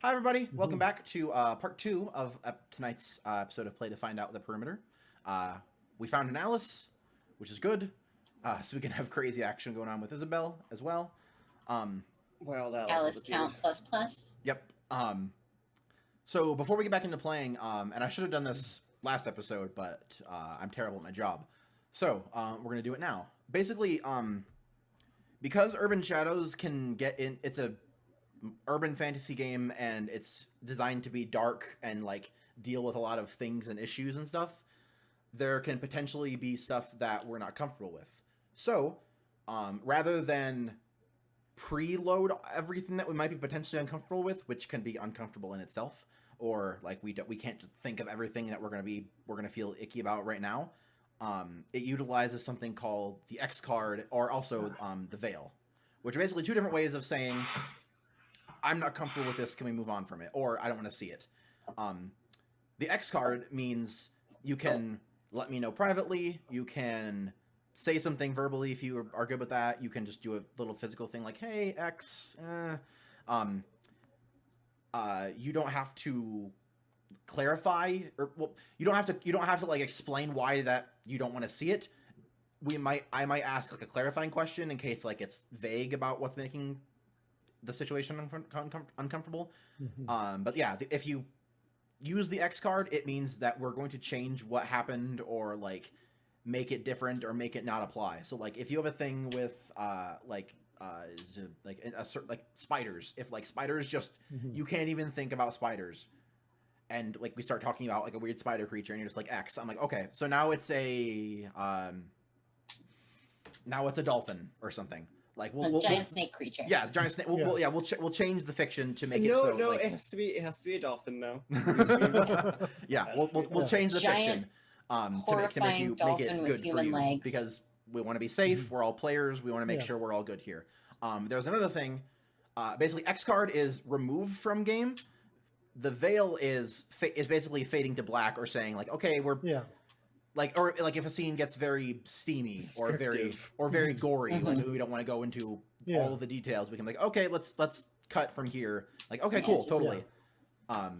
Hi, everybody. Welcome back to part 2 of tonight's episode of Play to Find Out the Perimeter. We found an Alice, which is good, so we can have crazy action going on with Isabel as well. Well, Alice count plus. Yep. So before we get back into playing, and I should have done this last episode, but I'm terrible at my job. So we're going to do it now. Basically, because Urban Shadows can get in, it's a urban fantasy game and it's designed to be dark and like deal with a lot of things and issues and stuff. There can potentially be stuff that we're not comfortable with. So rather than preload everything that we might be potentially uncomfortable with, which can be uncomfortable in itself, or like we can't think of everything that we're gonna feel icky about right now. It utilizes something called the X card, or also the Veil, which are basically two different ways of saying, I'm not comfortable with this, can we move on from it? Or I don't want to see it. The X card means you can let me know privately, you can say something verbally if you are good with that, you can just do a little physical thing like, hey, X, you don't have to clarify, or well, you don't have to like explain why that you don't want to see it. I might ask like a clarifying question in case like it's vague about what's making the situation uncomfortable. But yeah, if you use the X card, it means that we're going to change what happened or like make it different or make it not apply. So like if you have a thing with like spiders, if like spiders just you can't even think about spiders, and like we start talking about like a weird spider creature and you're just like X, I'm like, okay, so now it's a dolphin or something. Like giant snake creature. Yeah, the giant snake. We'll change the fiction to make it so. No, like, it has to be a dolphin though. Yeah, we'll change the fiction to make it good for you legs. because we want to be safe. We're all players. We want to make sure we're all good here. There's another thing. Basically, X card is removed from game. The Veil is basically fading to black or saying like, okay, we're like, or like if a scene gets very steamy or very gory, like we don't want to go into all of the details, we can be like, okay, let's cut from here. Like, okay, cool, totally. A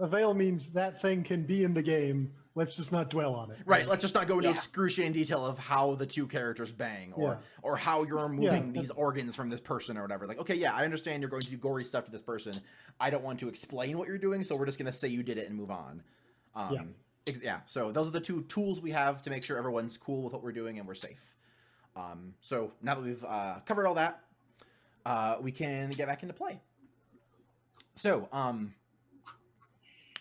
veil means that thing can be in the game. Let's just not dwell on it. Right. Let's just not go into excruciating detail of how the two characters bang or how you're removing these organs from this person or whatever. Like, okay, yeah, I understand you're going to do gory stuff to this person. I don't want to explain what you're doing, so we're just going to say you did it and move on. So those are the two tools we have to make sure everyone's cool with what we're doing and we're safe. So now that we've covered all that, we can get back into play. So,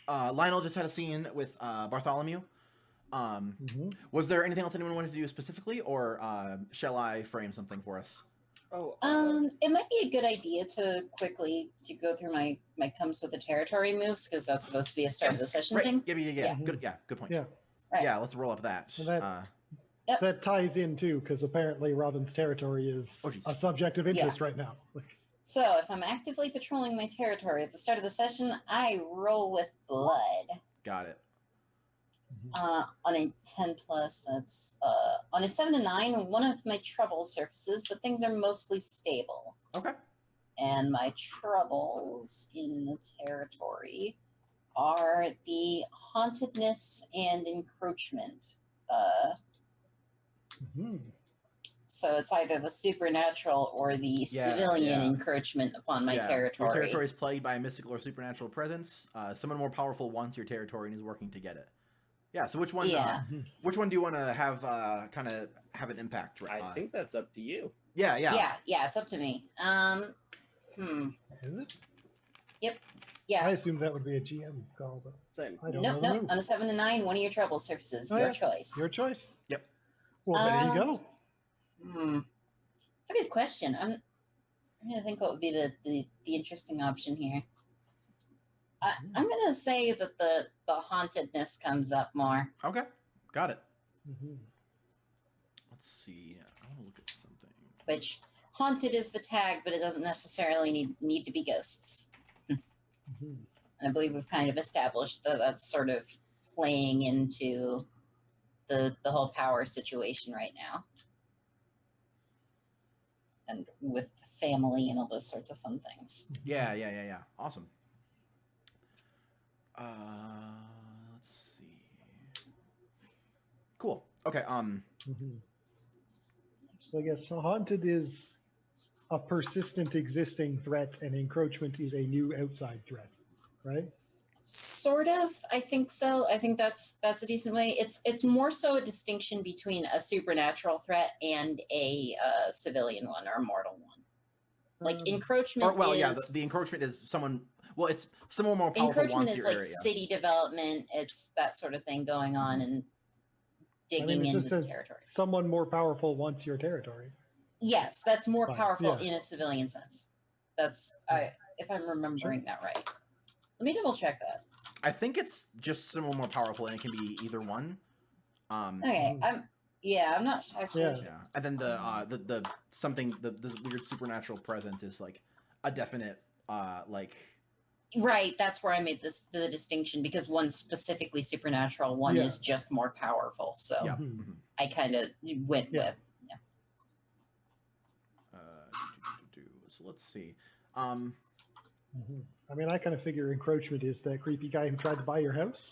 Lionel just had a scene with Bartholomew. Was there anything else anyone wanted to do specifically, or shall I frame something for us? It might be a good idea to quickly go through my comes with the territory moves, because that's supposed to be a start of the session thing. Yeah. Good point. Right. Yeah, let's roll up that. So that ties in too, because apparently Robin's territory is a subject of interest right now. So if I'm actively patrolling my territory at the start of the session, I roll with blood. Got it. On a 10 plus, that's on a 7 to 9, one of my troubles surfaces, but things are mostly stable. Okay. And my troubles in the territory are the hauntedness and encroachment. So it's either the supernatural or the civilian encroachment upon my territory. Your territory is plagued by a mystical or supernatural presence. Someone more powerful wants your territory and is working to get it. Yeah. So which one? Which one do you want to have kind of have an impact? I think that's up to you. Yeah. It's up to me. Is it? Yep. Yeah. I assume that would be a GM call, but Same. No. On a 7 to 9, one of your trouble surfaces. Your choice. Your choice. Yep. Well, there you go. It's a good question. I'm gonna think what would be the interesting option here. I'm gonna say that the hauntedness comes up more. Okay, got it. Let's see. I want to look at something. Which haunted is the tag, but it doesn't necessarily need to be ghosts. And I believe we've kind of established that that's sort of playing into the whole power situation right now. And with family and all those sorts of fun things. Yeah. Awesome. Let's see. Cool. Okay. So I guess haunted is a persistent existing threat, and encroachment is a new outside threat, right? Sort of. I think so. I think that's a decent way. It's more so a distinction between a supernatural threat and a civilian one or a mortal one. Like encroachment. Or well, is, yeah, the encroachment is someone. Well, it's someone more powerful encroachment wants is your like area. city development. It's that sort of thing going on and I digging mean, it into just the says territory. someone more powerful wants your territory. Yes, that's more Fine, powerful yeah. in a civilian sense. That's Yeah. if I'm remembering that right. Let me double check that. I think it's just someone more powerful, and it can be either one. Okay, I'm not actually. Yeah. Yeah, and then the something the weird supernatural presence is like a definite like. Right, that's where I made the distinction because one's specifically supernatural, one Yeah. is just more powerful. So Yeah. Mhm. I kind of went Yeah. with So let's see. Mhm. I mean, I kind of figure encroachment is that creepy guy who tried to buy your house.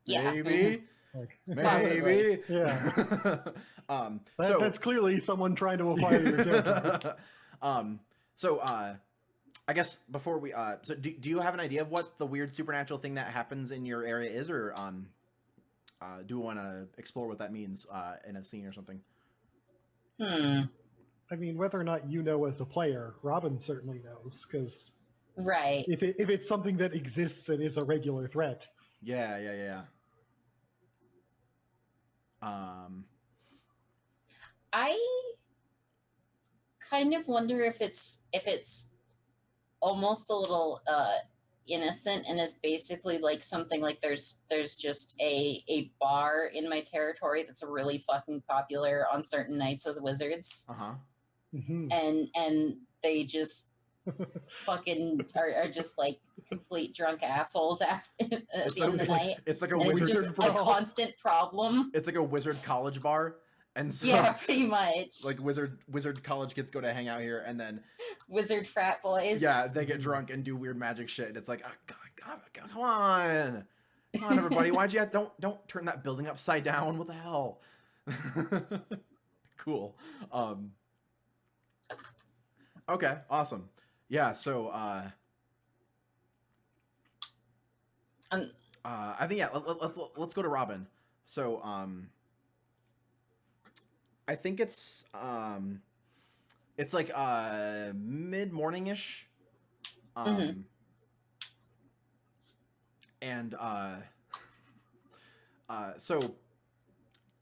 yeah. Maybe. Like, Maybe. yeah. So That's clearly someone trying to acquire your territory. So I guess before we so do you have an idea of what the weird supernatural thing that happens in your area is, or do we want to explore what that means in a scene or something? I mean, whether or not you know as a player, Robin certainly knows, because Right. if it's something that exists and is a regular threat. Yeah. I kind of wonder if it's almost a little innocent and is basically like something like there's just a bar in my territory that's really fucking popular on certain nights with wizards. Mhm. And they just fucking are just like complete drunk assholes at the end of the night. It's like a And it's wizard. just a constant problem. It's like a wizard college bar, and so Yeah, pretty much. like wizard college kids go to hang out here, and then Wizard frat boys. yeah, they get drunk and do weird magic shit. And it's like, oh, God, come on, everybody, why'd you don't turn that building upside down? What the hell? Cool. Okay, awesome. Yeah, so I think let's go to Robin. So I think it's like mid-morning-ish. And so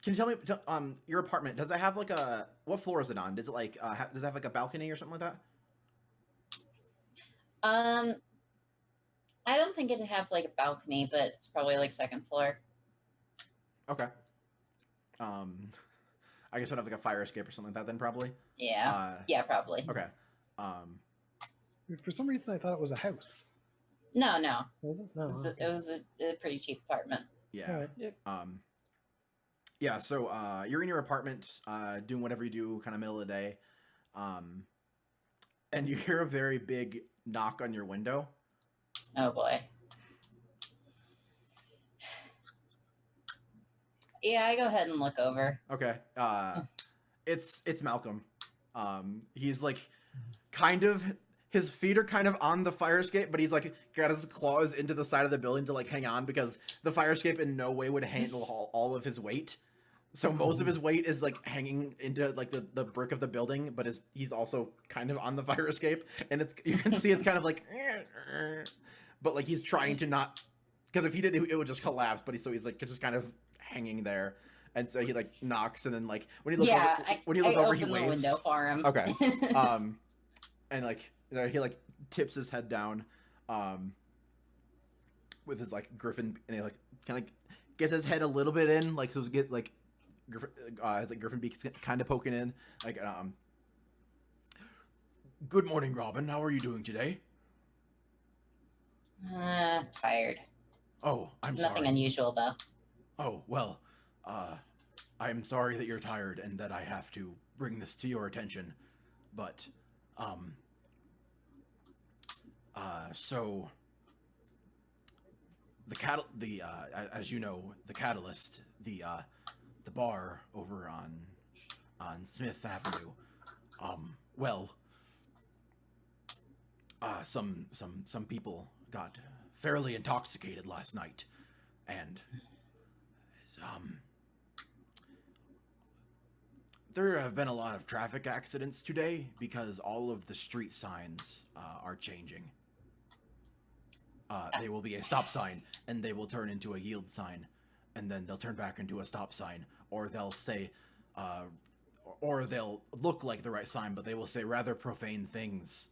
can you tell me your apartment, does it have like what floor is it on? Does it like does it have like a balcony or something like that? I don't think it'd have like a balcony, but it's probably like second floor. Okay. I guess I'd have like a fire escape or something like that then, probably. Yeah. Yeah, probably. Okay. For some reason, I thought it was a house. No. Was it? No. It was a pretty cheap apartment. Yeah. Right. Yep. Yeah. So you're in your apartment, doing whatever you do, kind of middle of the day, and you hear a very big knock on your window. Oh boy. Yeah, I go ahead and look over. Okay. It's Malcolm. He's like kind of, his feet are kind of on the fire escape, but he's like got his claws into the side of the building to like hang on, because the fire escape in no way would handle all of his weight. So most of his weight is like hanging into like the brick of the building, but he's also kind of on the fire escape, and you can see it's kind of like, but like he's trying to not, because if he did, it would just collapse. But he's like just kind of hanging there, and so he like knocks, and then like when he looks over, he waves. The window for him. Okay. And like he like tips his head down, with his like griffin, and he like kind of gets his head a little bit in, like so get like his like griffin beak kind of poking in, like Good morning, Robin. How are you doing today? Tired. Oh, I'm Nothing sorry. unusual though. Oh, well, I'm sorry that you're tired and that I have to bring this to your attention, but, so, as you know, the Catalyst, the bar over on Smith Avenue. Some people got fairly intoxicated last night, and there have been a lot of traffic accidents today because all of the street signs are changing. They will be a stop sign, and they will turn into a yield sign, and then they'll turn back into a stop sign, or they'll say, or they'll look like the right sign, but they will say rather profane things,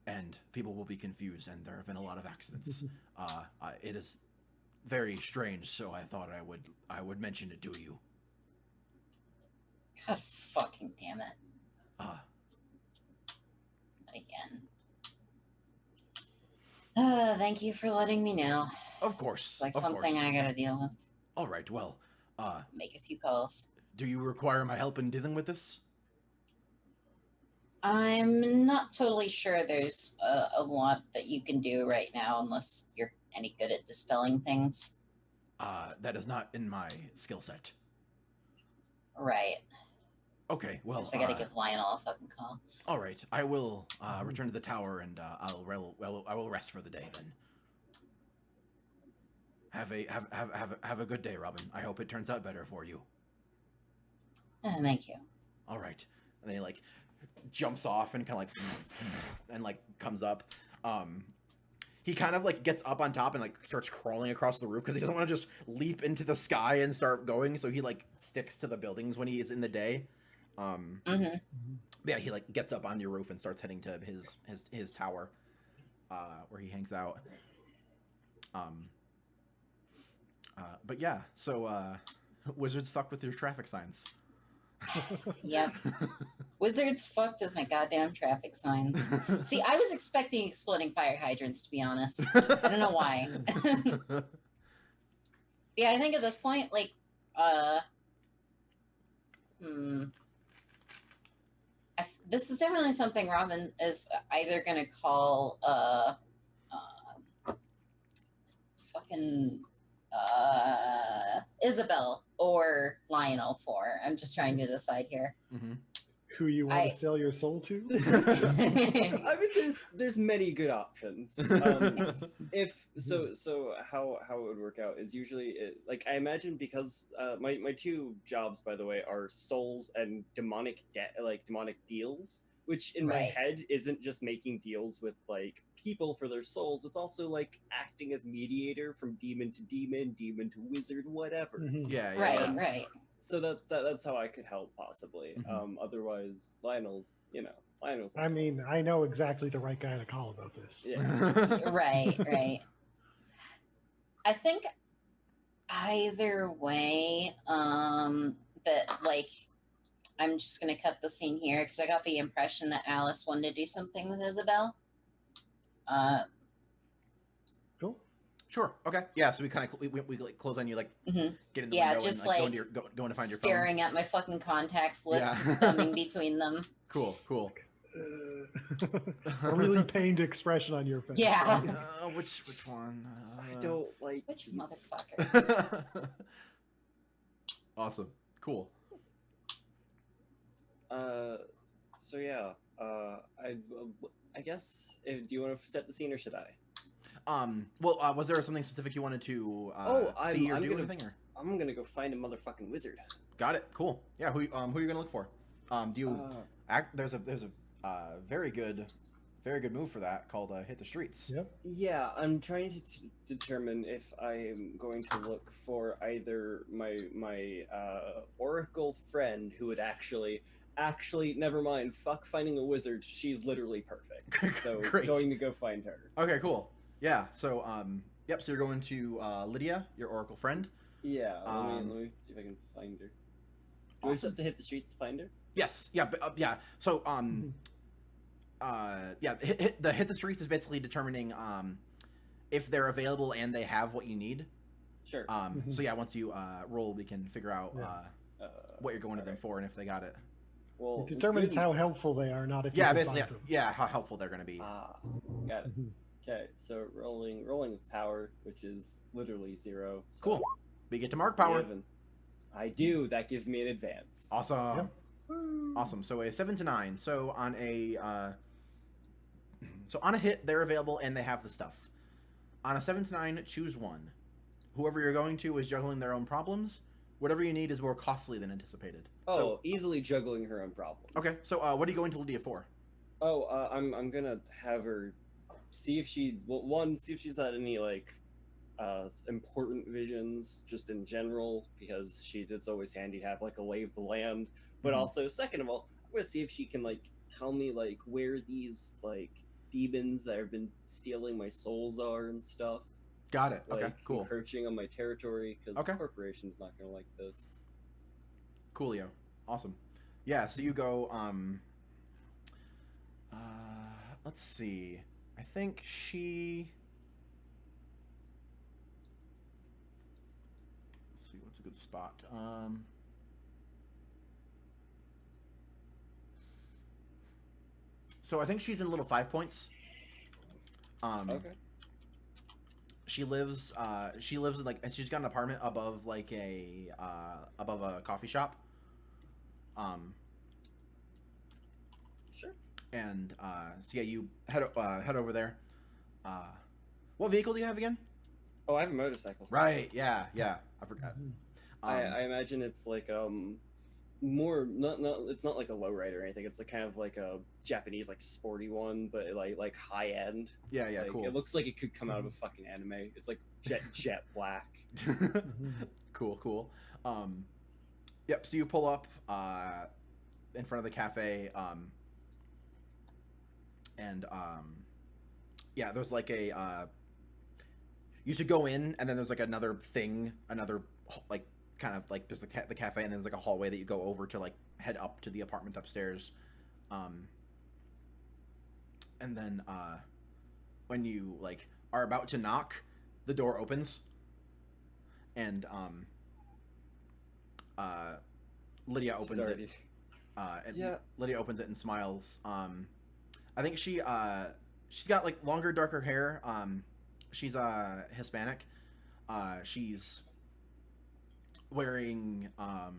and people will be confused, and there have been a lot of accidents. It is very strange, so I thought I would mention it to you. God fucking damn it. Again. Thank you for letting me know. Of course. It's like of something course. I gotta deal with. All right, well, Make a few calls. do you require my help in dealing with this? I'm not totally sure there's a lot that you can do right now unless you're any good at dispelling things. That is not in my skill set. Right. Okay, well, Guess I gotta give Lionel a fucking call. all right, I will return to the tower, and I will rest for the day then. Have a good day, Robin. I hope it turns out better for you. Thank you. All right, and then he like jumps off and kind of like and like comes up. He kind of like gets up on top and like starts crawling across the roof because he doesn't want to just leap into the sky and start going. So he like sticks to the buildings when he is in the day. Yeah, he like gets up on your roof and starts heading to his tower, where he hangs out. But yeah, so wizards fucked with your traffic signs. Yep. Wizards fucked with my goddamn traffic signs. See, I was expecting exploding fire hydrants, to be honest. I don't know why. Yeah, I think at this point, like, this is definitely something Robin is either gonna call, fucking, Isabel or Lionel for. I'm just trying to decide here. Mm-hmm. Who you want to sell your soul to? I mean, there's many good options. If so, how it would work out is usually like I imagine because my two jobs, by the way, are souls and demonic deals, which in my head isn't just making deals with like people for their souls. It's also like acting as mediator from demon to demon, demon to wizard, whatever. Mhm. Yeah. Right. So that's how I could help possibly. Mhm. Otherwise, Lionel's. I mean, I know exactly the right guy to call about this. Yeah. Right. I think either way, that like I'm just gonna cut the scene here because I got the impression that Alice wanted to do something with Isabel. Cool. Sure. Okay. Yeah. So we kind of we like close on you, like get in the Yeah, window just and like, like going to find your phone. staring at my fucking contacts list, Yeah. thumbing between them. Cool. A really pained expression on your face. Yeah. Which one? I don't like Which these. motherfucker? Awesome. Cool. So yeah. I guess. Do you want to set the scene or should I? Well, was there something specific you wanted to see or do anything? Or? I'm gonna go find a motherfucking wizard. Got it. Cool. Yeah. Who are you gonna look for? Do you There's a very good move for that called hit the streets. Yep. Yeah, I'm trying to determine if I'm going to look for either my oracle friend who would actually never mind. Fuck finding a wizard. She's literally perfect. So Great. going to go find her. Okay. Cool. Yeah. So yep. So you're going to Lydia, your oracle friend. Yeah. Let me see if I can find her. Do I just have to hit the streets to find her? Yes. Yeah. But, yeah. So yeah. Hit the streets is basically determining if they're available and they have what you need. Sure. So yeah, once you roll, we can figure out what you're going to them for and if they got it. Well, It determines how helpful they are, not if you can basically. find them. Yeah, how helpful they're going to be. Got it. Okay, so rolling with power, which is literally 0. So Cool. But you get to this mark is the power. given. I do. That gives me an advance. Awesome. Yep. Woo. Awesome. So a 7 to 9. So on a hit, they're available and they have the stuff. On a 7 to 9, choose one. Whoever you're going to is juggling their own problems. Whatever you need is more costly than anticipated. Oh, So, easily juggling her own problems. okay. So what are you going to Lydia for? Oh, I'm gonna have her see if see if she's had any like important visions just in general, because it's always handy to have like a lay of the land. But Mhm. also, second of all, I'm gonna see if she can like tell me like where these like demons that have been stealing my souls are and stuff. Got it. Like Okay. Cool. encroaching on my territory, because Okay. corporation's not gonna like this. Coolio. Awesome. Yeah. So you go. Let's see. I think she. Let's see. What's a good spot? So I think she's in little 5 points. Okay. She lives in like, and she's got an apartment above like above a coffee shop. Sure. And so yeah, you head over there. What vehicle do you have again? Oh, I have a motorcycle. Right. Yeah. I forgot. Mhm. I imagine it's like more not it's not like a lowrider or anything. It's like kind of like a Japanese like sporty one, but like high end. Yeah. Like, Cool. It looks like it could come out of a fucking anime. It's like jet black. Mhm. Cool. Yep. So you pull up in front of the cafe. And yeah, there's like a you should go in, and then there's like another like kind of like there's the cafe, and then there's like a hallway that you go over to like head up to the apartment upstairs. And then when you like are about to knock, the door opens, and Lydia opens it. Already... And Yeah. Lydia opens it and smiles. I think she's got like longer, darker hair. She's Hispanic. She's wearing kind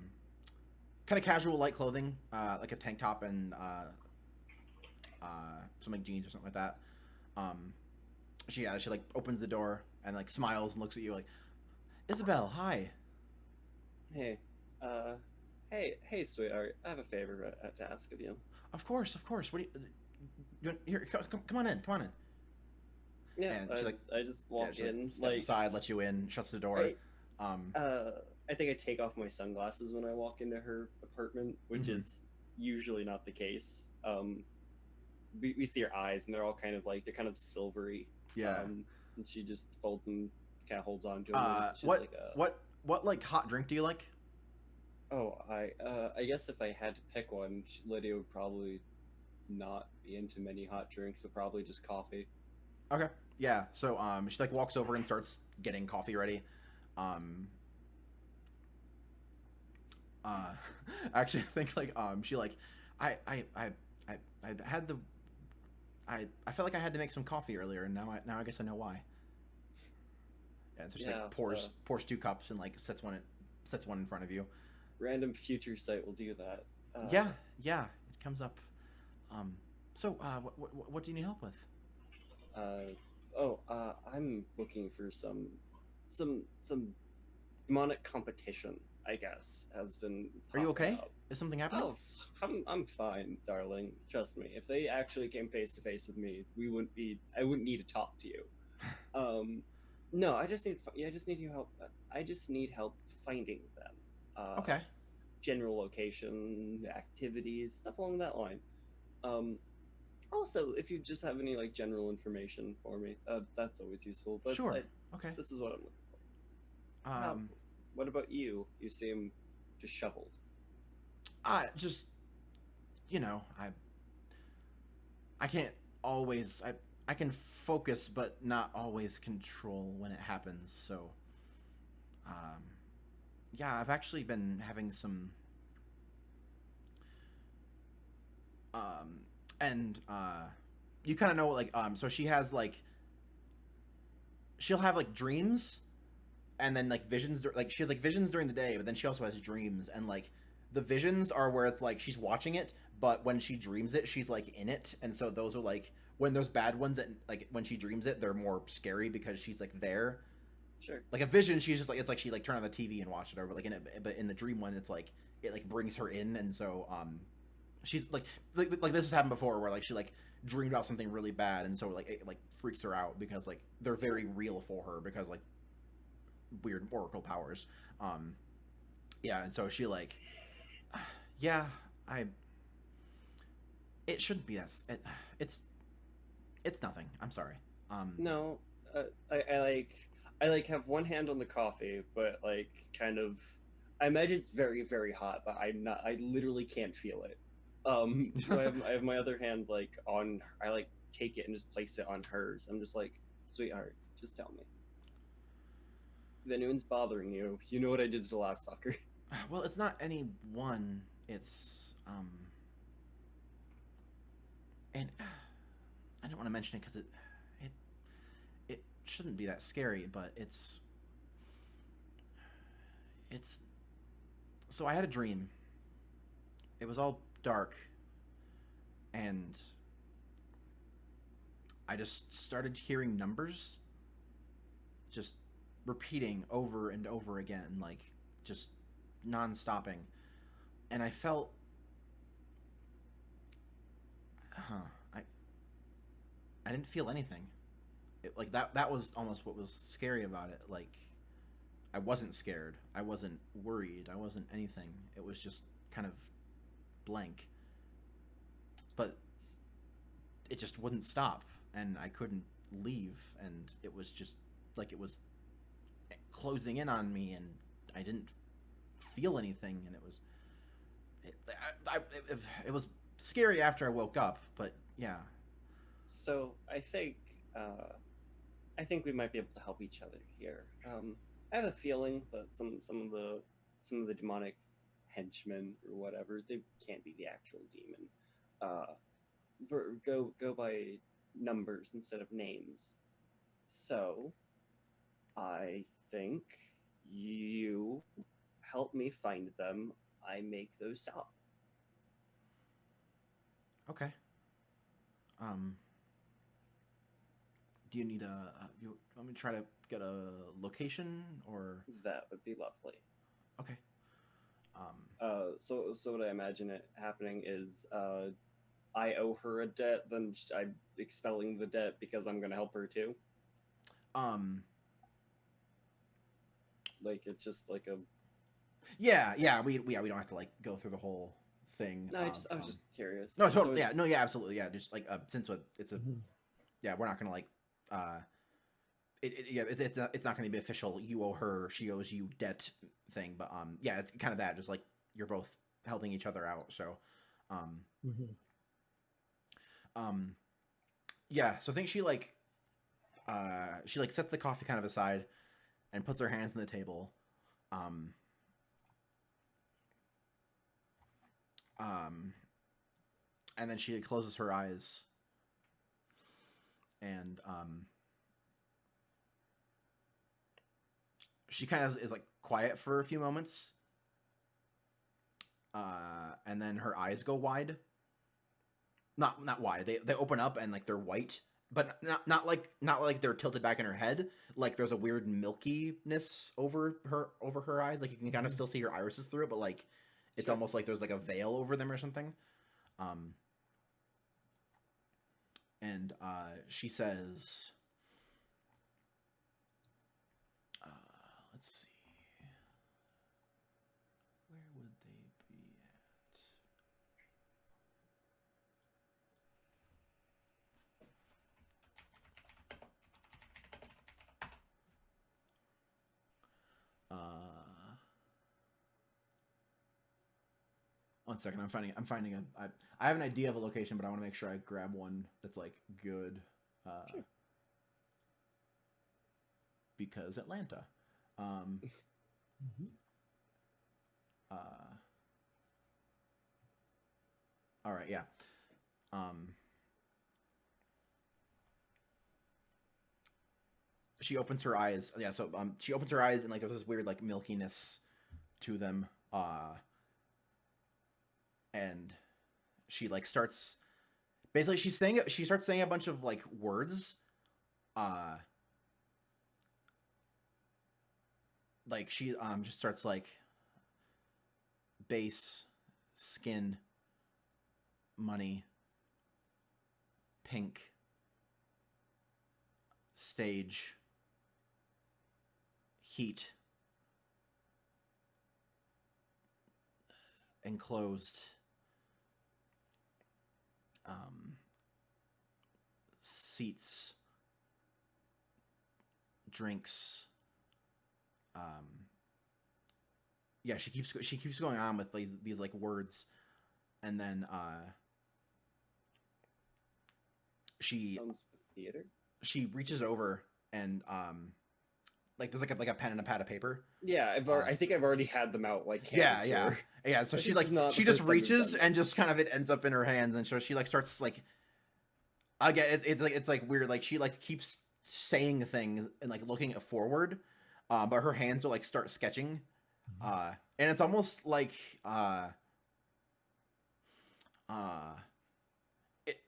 of casual light clothing, like a tank top and some like jeans or something like that. She like opens the door and like smiles and looks at you like, Isabel, hi. Hey, hey, sweetheart. I have a favor to ask of you. Of course. What do you here? Come on in. Yeah, And she, like, I just walk she, in steps like aside, lets you in, shuts the door. Right. I I think I take off my sunglasses when I walk into her apartment, which Mhm. is usually not the case. We see her eyes, and they're all kind of silvery. Yeah. And she just folds and kind of holds on to them. She's what like, what like hot drink do you like? Oh, I guess if I had to pick one, Lydia would probably not be into many hot drinks, but probably just coffee. Okay. Yeah. So she like walks over and starts getting coffee ready. Actually, I think like she like I had the I felt like I had to make some coffee earlier, and now I guess I know why. Yeah. So she Yeah, like pours 2 cups and like sets one in front of you. Random future site will do that. Yeah. It comes up. So what do you need help with? I'm looking for some demonic competition, I guess, has been. Are you popping okay? up. Is something happening? Oh, I'm fine, darling. Trust me. If they actually came face to face with me, I wouldn't need to talk to you. No, I just need your help. I just need help finding them. Okay. General location, activities, stuff along that line. Also, if you just have any like general information for me, that's always useful. But Sure. Okay. this is what I'm looking for. What about you? You seem disheveled. Just I can't always I can focus but not always control when it happens. So yeah, I've actually been having some and you kind of know like so she has like she'll have like dreams, and then like visions. Like she has like visions during the day, but then she also has dreams, and like the visions are where it's like she's watching it, but when she dreams it, she's like in it, and so those are like when those bad ones that like when she dreams it, they're more scary because she's like there. Sure. Like a vision, she's just like it's like she like turn on the TV and watch it, or like in it, but in the dream one, it's like it like brings her in, and so she's like this has happened before where like she like dreamed about something really bad, and so like it like freaks her out because like they're very real for her because like weird oracle powers. Yeah, and so she like yeah, I it shouldn't be that it's it's nothing. I'm sorry. No, I like have one hand on the coffee, but like kind of. I imagine it's very very hot, but I'm not. I literally can't feel it. So I have my other hand like on. I like take it and just place it on hers. I'm just like, sweetheart, just tell me. If anyone's bothering you, you know what I did to the last fucker. Well, it's not any one. It's and I don't want to mention it because it it shouldn't be that scary, but it's so I had a dream. It was all dark, and I just started hearing numbers just repeating over and over again, like just non-stopping. And I felt, huh, I I didn't feel anything. Like that was almost what was scary about it. Like I wasn't scared. I wasn't worried. I wasn't anything. It was just kind of blank. But it just wouldn't stop, and I couldn't leave, and it was just like it was closing in on me, and I didn't feel anything, and it was it was scary after I woke up, but yeah. So I think we might be able to help each other here. I have a feeling that some of the demonic henchmen or whatever, they can't be the actual demon. Uh, go by numbers instead of names. So I think you help me find them. I make those stop. Okay. Um, do you need you want me to try to get a location or That would be lovely. okay? Um, So what I imagine it happening is, I owe her a debt, then I'm expelling the debt because I'm gonna help her too. um, Like it's just like a. yeah, we don't have to like go through the whole thing. No, Of, I was just curious. no, It's totally, always- yeah, no, yeah, absolutely, yeah. Just like since it's a Mhm. yeah, we're not gonna like uh, it's not gonna be official. You owe her, she owes you debt thing, but yeah, it's kind of that. Just like you're both helping each other out, so um, Mhm. um, yeah. So I think she like sets the coffee kind of aside and puts her hands on the table. Um, um, and then she closes her eyes and she kind of is like quiet for a few moments. And then her eyes go wide. Not wide. They open up and like they're white, but not like they're tilted back in her head. Like there's a weird milkiness over her eyes. Like you can kind of still see her irises through it, but like it's Sure. almost like there's like a veil over them or something. And she says, let's see, where would they be at? 1 second. I'm finding I have an idea of a location, but I want to make sure I grab one that's like good. Sure. Because Atlanta. Mhm. All right, yeah. she opens her eyes. Yeah, so she opens her eyes and like there's this weird like milkiness to them. And she like starts basically she starts saying a bunch of like words. Like she just starts like base, skin, money, pink, stage, heat, enclosed, seats, drinks. Yeah, she keeps going on with these like words, and then she Sounds theater. she reaches over and like there's like a pen and a pad of paper. Yeah, I think I've already had them out. Like, Yeah. So This she is like not she the just first time we've reaches done and this. just kind of it ends up in her hands, and so she like starts like again it's like weird, like she like keeps saying things and like looking forward, but her hands will like start sketching, and it's almost like it,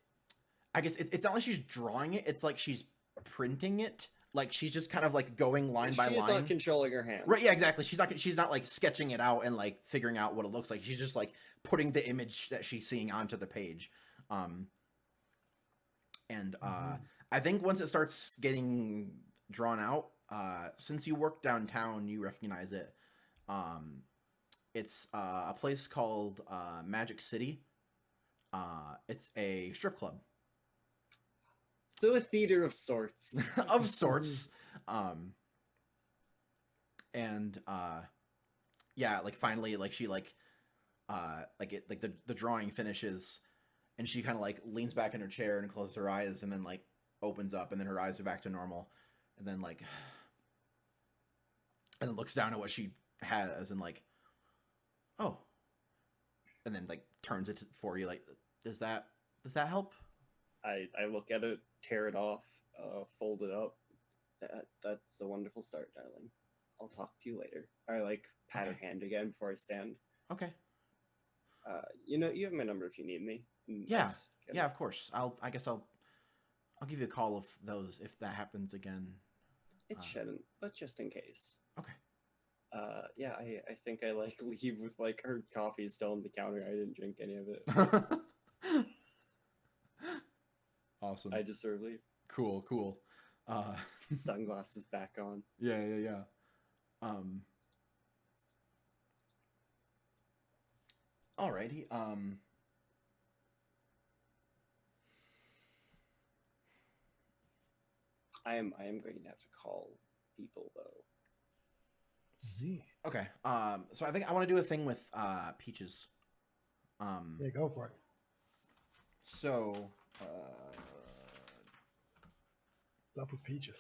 I guess it's not like she's drawing it, it's like she's printing it, like she's just kind of like going line by She's line. not controlling her hand. Right, yeah, exactly. She's not like sketching it out and like figuring out what it looks like. She's just like putting the image that she's seeing onto the page. And I think once it starts getting drawn out, since you work downtown, you recognize it. It's a place called Magic City. It's a strip club So a theater of sorts. of sorts. And yeah, like finally, like she like the drawing finishes, and she kind of like leans back in her chair and closes her eyes, and then like opens up, and then her eyes are back to normal, and then like and then looks down at what she has and like, oh, and then like turns it for you, like, does that help? I look at it, tear it off, fold it up. That's a wonderful start, darling. I'll talk to you later. I like pat her hand again before I stand. Okay. You know, you have my number if you need me. Yeah, yeah, of course. I guess I'll give you a call if that happens again. It shouldn't, but just in case. Okay. Yeah, I think I like leave with like her coffee still on the counter. I didn't drink any of it. Awesome. I just sort of leave. Cool. Sunglasses back on. Yeah. Alrighty. I am going to have to call people though. Z. Okay. So I think I want to do a thing with Peaches. Yeah, go for it. So Up with Peaches.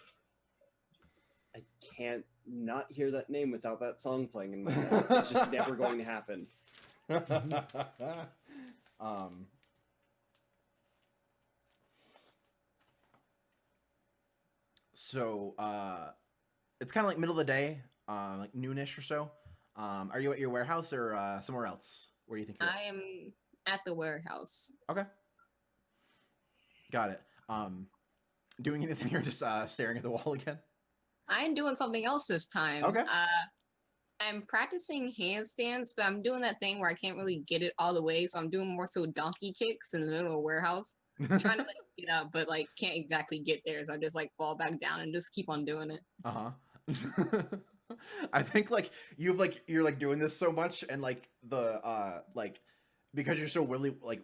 I can't not hear that name without that song playing in my head. It's just never going to happen. So it's kind of like middle of the day, like noonish or so. Are you at your warehouse or somewhere else? Where do you think you're at? I am at the warehouse. Okay. Got it. Doing anything or just staring at the wall again? I'm doing something else this time. Okay. I'm practicing handstands, but I'm doing that thing where I can't really get it all the way, so I'm doing more so donkey kicks in the middle of a warehouse. I'm trying to like get up, but like can't exactly get there, so I just like fall back down and just keep on doing it. I think like you're like doing this so much, and like the like because you're so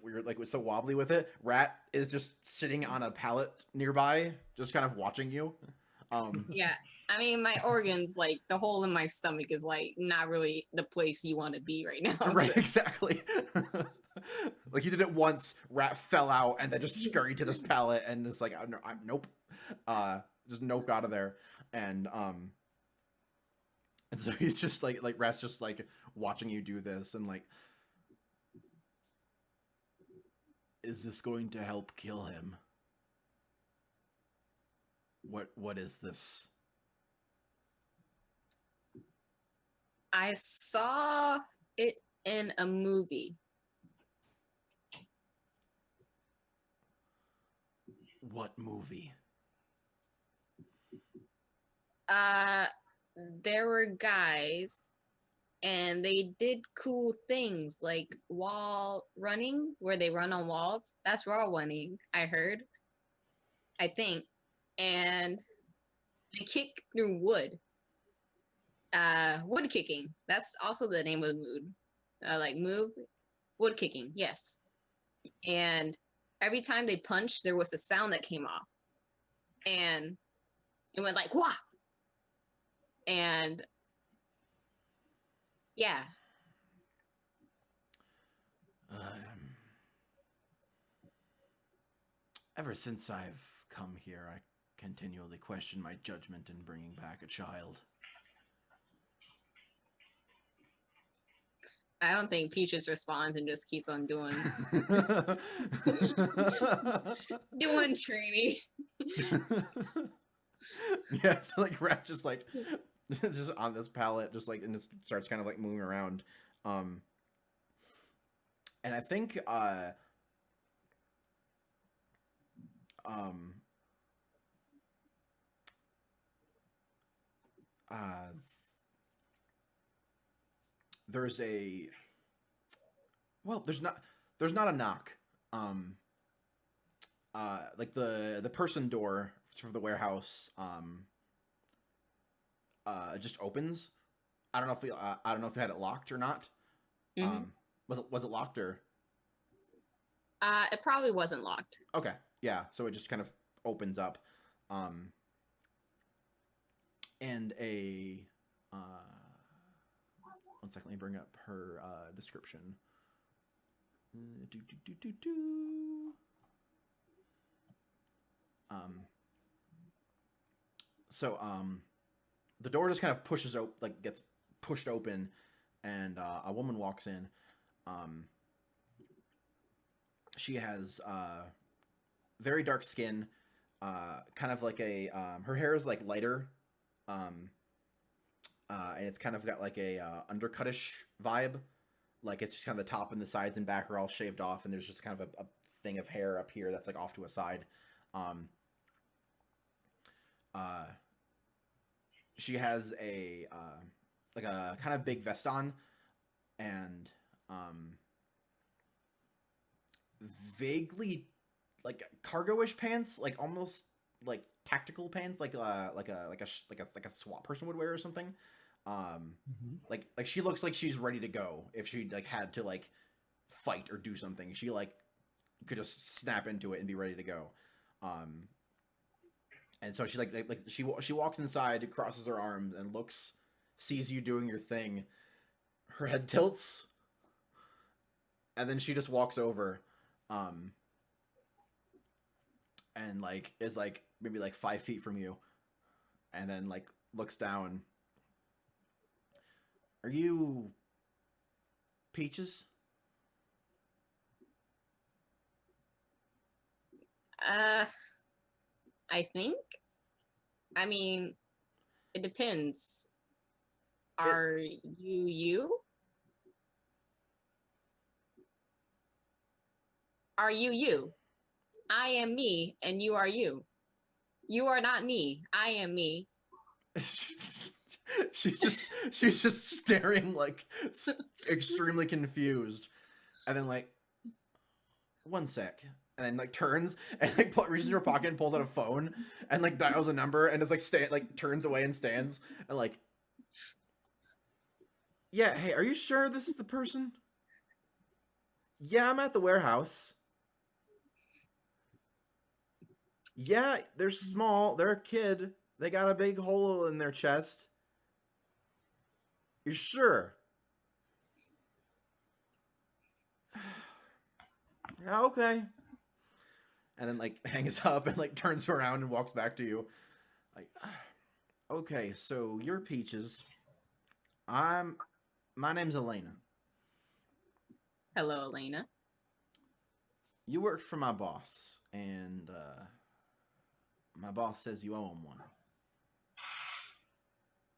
you're like so wobbly with it. Rat is just sitting on a pallet nearby, just kind of watching you. Yeah, I mean my organs, like the hole in my stomach, is like not really the place you want to be right now. Right, exactly. Like you did it once, Rat fell out, and then just scurried to this pallet, and it's like, nope, just nope out of there, and so he's just like Rat's just like watching you do this, and like, is this going to help kill him? What is this? I saw it in a movie. What movie? Uh, there were guys, and they did cool things like wall running, where they run on walls. That's wall running, I heard. I think, and they kick through wood. Wood kicking. That's also the name of the mood. Like move, wood kicking. Yes. And every time they punched, there was a sound that came off, and it went like wah. And yeah, Ever since I've come here, I continually question my judgment in bringing back a child. I don't think Peaches responds and just keeps on doing doing training. Yeah, so like Rat just like just on this pallet, just like and just starts kind of like moving around. And I think um uh there's a there's not a knock. Like the person door for the warehouse just opens. I don't know if I don't know if you had it locked or not. Mhm. Was it locked or It probably wasn't locked. okay? Yeah, so it just kind of opens up, and a one second. Let me bring up her description. Do, do, do, do, do. So the door just kind of pushes open, like gets pushed open, and a woman walks in. She has very dark skin, kind of like a her hair is like lighter, and it's kind of got like a undercutish vibe. Like it's just kind of the top and the sides and back are all shaved off, and there's just kind of a thing of hair up here that's like off to a side. Um, uh, she has a like a kind of big vest on, and vaguely like cargo-ish pants, like almost like tactical pants, like a SWAT person would wear or something. Like she looks like she's ready to go if she like had to like fight or do something. She like could just snap into it and be ready to go. Um, and so she she walks inside, crosses her arms, and looks, sees you doing your thing. Her head tilts, and then she just walks over, um, and like is like maybe like 5 feet from you, and then like looks down. Are you Peaches? Uh, I think. I mean, it depends. It, Are you you? Are you you? I am me, and you are you. You are not me. I am me. she's just staring like extremely confused, and then like 1 sec, and then like turns and like reaches in her pocket and pulls out a phone and like dials a number and is like like turns away and stands and like, yeah, hey, are you sure this is the person? Yeah, I'm at the warehouse. Yeah, they're small. They're a kid. They got a big hole in their chest. You sure? Yeah, okay. And then like hangs up and like turns around and walks back to you. Like, okay, so you're Peaches. My name's Elena. Hello, Elena. You worked for my boss, and my boss says you owe him one.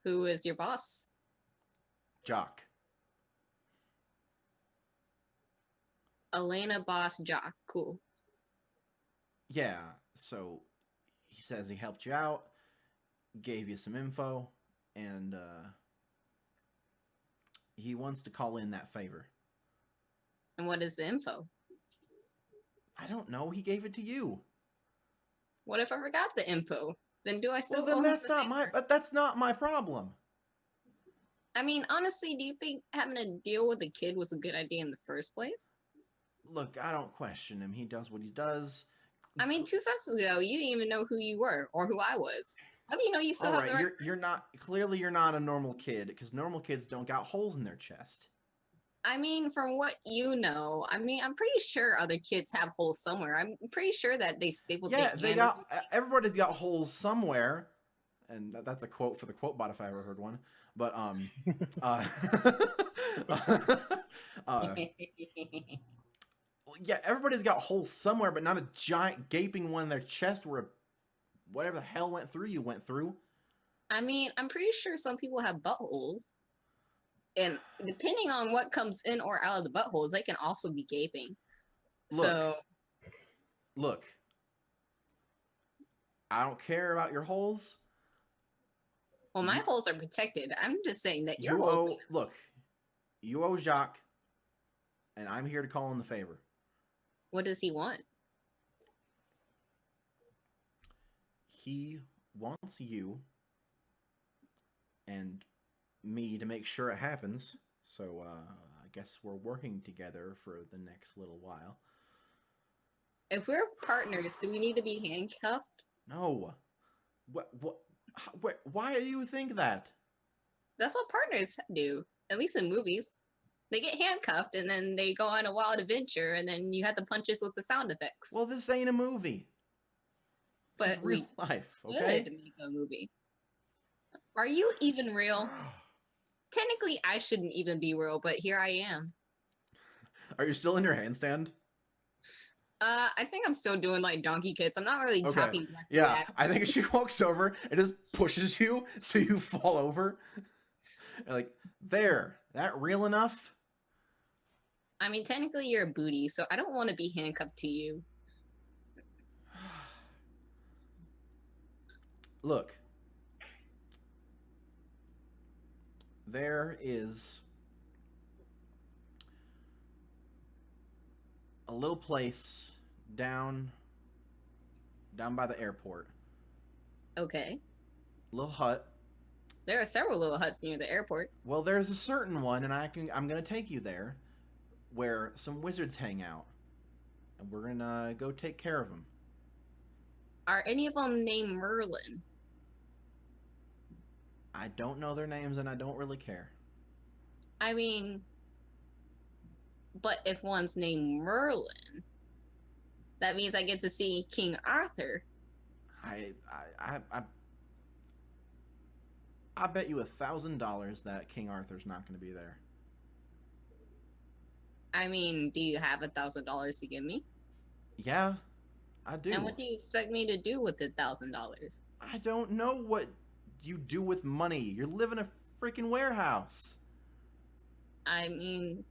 Who is your boss? Jock. Elena Boss Jock. Cool. Yeah, so he says he helped you out, gave you some info, and he wants to call in that favor. And what is the info? I don't know. He gave it to you. What if I forgot the info? Then do I still Well, then owe him that's the not my. favor? But that's not my problem. I mean, honestly, do you think having to deal with a kid was a good idea in the first place? Look, I don't question him. He does what he does. I mean, 2 sessions ago, you didn't even know who you were or who I was. How do you know you still All have right, the right? you're not clearly you're not a normal kid because normal kids don't got holes in their chest. I mean, from what you know, I mean, I'm pretty sure other kids have holes somewhere. I'm pretty sure that they staple Yeah, their they hand got everybody's got holes somewhere, and that's a quote for the quote bot if I ever heard one. But uh, uh, yeah, everybody's got holes somewhere, but not a giant gaping one in their chest where whatever the hell went through you went through. I mean, I'm pretty sure some people have buttholes. And depending on what comes in or out of the buttholes, they can also be gaping. Look. So, Look, I don't care about your holes. well, my You- holes are protected. I'm just saying that your You holes. owe look, you owe Jacques, and I'm here to call in the favor. What does he want? He wants you and me to make sure it happens. So I guess we're working together for the next little while. If we're partners, do we need to be handcuffed? No, why do you think that? That's what partners do, at least in movies. They get handcuffed and then they go on a wild adventure, and then you have to punch us with the sound effects. Well, this ain't a movie. This is but real we life, okay? could make a movie. Are you even real? Technically, I shouldn't even be real, but here I am. Are you still in your handstand? I think I'm still doing like donkey kicks. I'm not really Okay. talking back to Yeah, back. I think she walks over and just pushes you so you fall over. You're like, there, that real enough? I mean, technically, you're a booty, so I don't want to be handcuffed to you. Look, there is a little place down by the airport. Okay. Little hut. There are several little huts near the airport. Well, there's a certain one, and I'm gonna take you there, where some wizards hang out, and we're gonna go take care of them. Are any of them named Merlin? I don't know their names, and I don't really care. I mean, but if one's named Merlin, that means I get to see King Arthur. I bet you $1,000 that King Arthur's not going to be there. I mean, do you have $1,000 to give me? Yeah, I do. And what do you expect me to do with $1,000? I don't know what you do with money. You live in a freaking warehouse. I mean,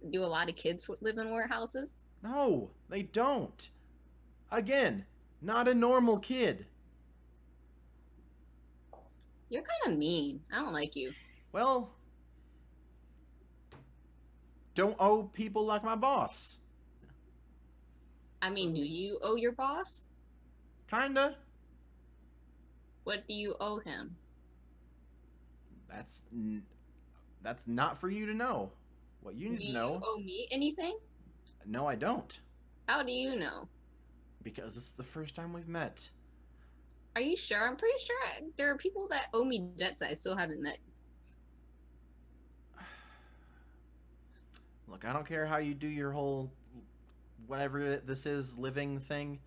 do a lot of kids live in warehouses? No, they don't. Again, not a normal kid. You're kind of mean. I don't like you. Well, don't owe people like my boss. I mean, do you owe your boss? Kinda. What do you owe him? That's not for you to know. What you need Do to you know. owe me anything? No, I don't. How do you know? Because it's the first time we've met. Are you sure? I'm pretty sure there are people that owe me debts that I still haven't met. Look, I don't care how you do your whole whatever this is living thing.